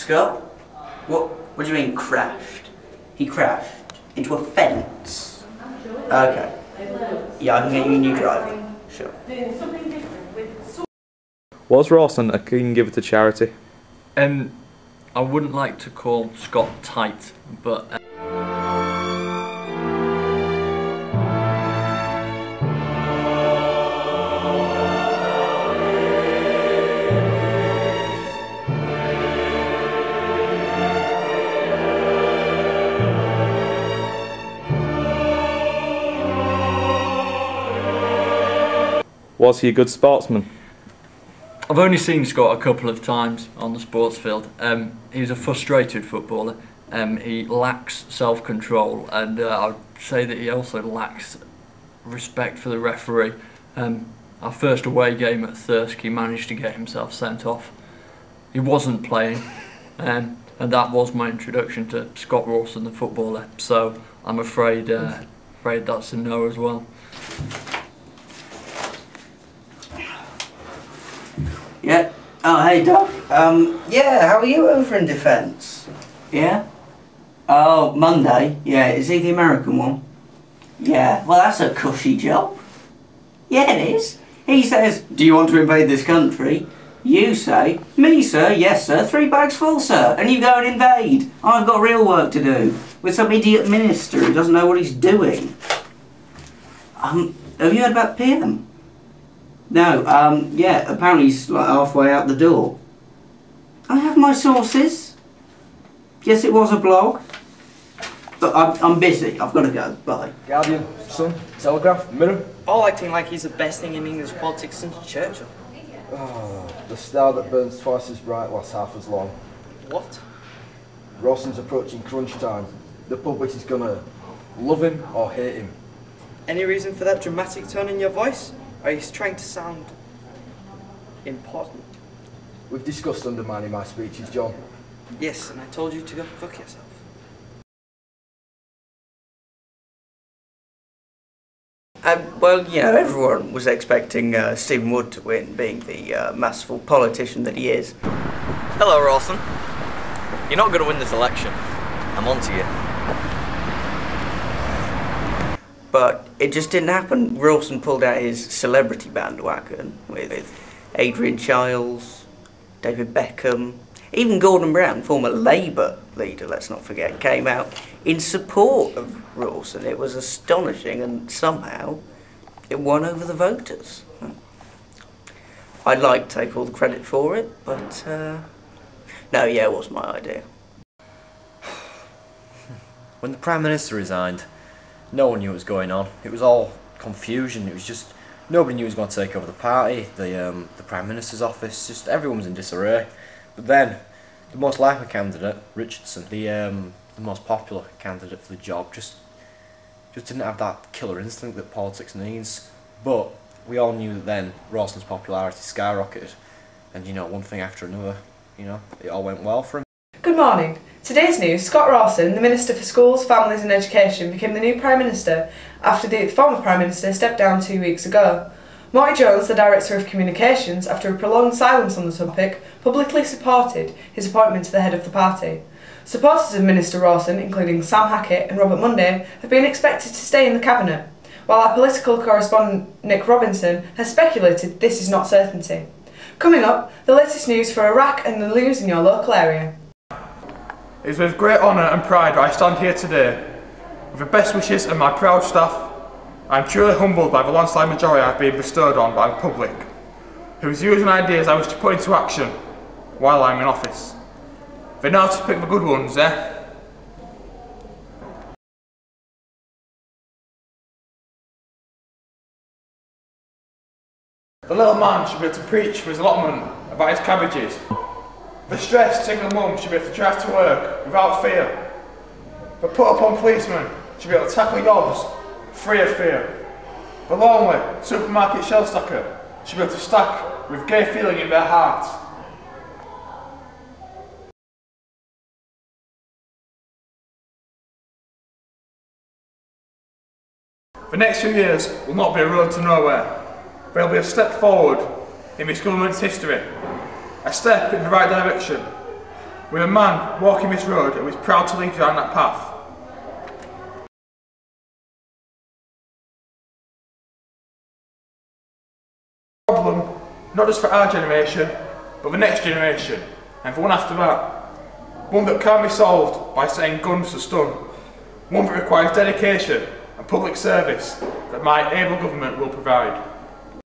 Scott? What do you mean crashed? He crashed into a fence. Okay. Yeah, I can get you a new driver. Sure. Was Rawson a clean giver to charity? I wouldn't like to call Scott tight, but Was he a good sportsman? I've only seen Scott a couple of times on the sports field. He's a frustrated footballer. He lacks self-control, and I'd say that he also lacks respect for the referee. Our first away game at Thirsk, he managed to get himself sent off. He wasn't playing, and that was my introduction to Scott Rawson, the footballer. So I'm afraid that's a no as well. Yeah. Oh, hey, Doc. Yeah, how are you over in defence? Yeah? Oh, Monday? Yeah, is he the American one? Yeah, well, that's a cushy job. Yeah, it is. He says, do you want to invade this country? You say, me, sir, yes, sir, 3 bags full, sir. And you go and invade. I've got real work to do with some idiot minister who doesn't know what he's doing. Have you heard about PM? No, yeah, apparently he's like halfway out the door. I have my sources. Yes, it was a blog. But I'm busy, I've got to go, bye. Guardian, Sun, Telegraph, Mirror. All acting like he's the best thing in English politics since Churchill. Oh, the star that burns twice as bright lasts half as long. What? Rawson's approaching crunch time. The public is gonna love him or hate him. Any reason for that dramatic tone in your voice? Are you trying to sound important? We've discussed undermining my speeches, John. Yes, and I told you to go fuck yourself. Well, you know, everyone was expecting Stephen Wood to win, being the masterful politician that he is. Hello, Rawson. You're not going to win this election. I'm on to you. But it just didn't happen. Rawson pulled out his celebrity bandwagon with Adrian Chiles, David Beckham, even Gordon Brown, former Labour leader, let's not forget, came out in support of Rawson. It was astonishing, and somehow it won over the voters. I'd like to take all the credit for it, but no, yeah, it was my idea. When the Prime Minister resigned, no one knew what was going on. It was all confusion. It was just nobody knew who was going to take over the party, the Prime Minister's office. Just everyone was in disarray. But then, the most likely candidate, Richardson, the most popular candidate for the job, just didn't have that killer instinct that politics needs. But we all knew that then Rawson's popularity skyrocketed, and you know, one thing after another, you know, it all went well for him. Good morning. Today's news, Scott Rawson, the Minister for Schools, Families and Education, became the new Prime Minister after the former Prime Minister stepped down 2 weeks ago. Marty Jones, the Director of Communications, after a prolonged silence on the topic, publicly supported his appointment to the head of the party. Supporters of Minister Rawson, including Sam Hackett and Robert Munday, have been expected to stay in the Cabinet, while our political correspondent Nick Robinson has speculated this is not certainty. Coming up, the latest news for Iraq and the news in your local area. It is with great honour and pride that I stand here today. With the best wishes of my proud staff, I am truly humbled by the landslide majority I have been bestowed on by the public, whose views and ideas I wish to put into action while I am in office. They know how to pick the good ones, eh? The little man should be able to preach for his allotment about his cabbages. The stressed single mum should be able to drive to work without fear. The put-upon policeman should be able to tackle jobs free of fear. The lonely supermarket shelf stacker should be able to stack with gay feeling in their heart. The next few years will not be a road to nowhere. They'll be a step forward in this government's history, a step in the right direction. with a man walking this road who is proud to lead you down that path. Problem, not just for our generation, but the next generation, and for one after that. One that can't be solved by setting guns to stun. One that requires dedication and public service that my able government will provide.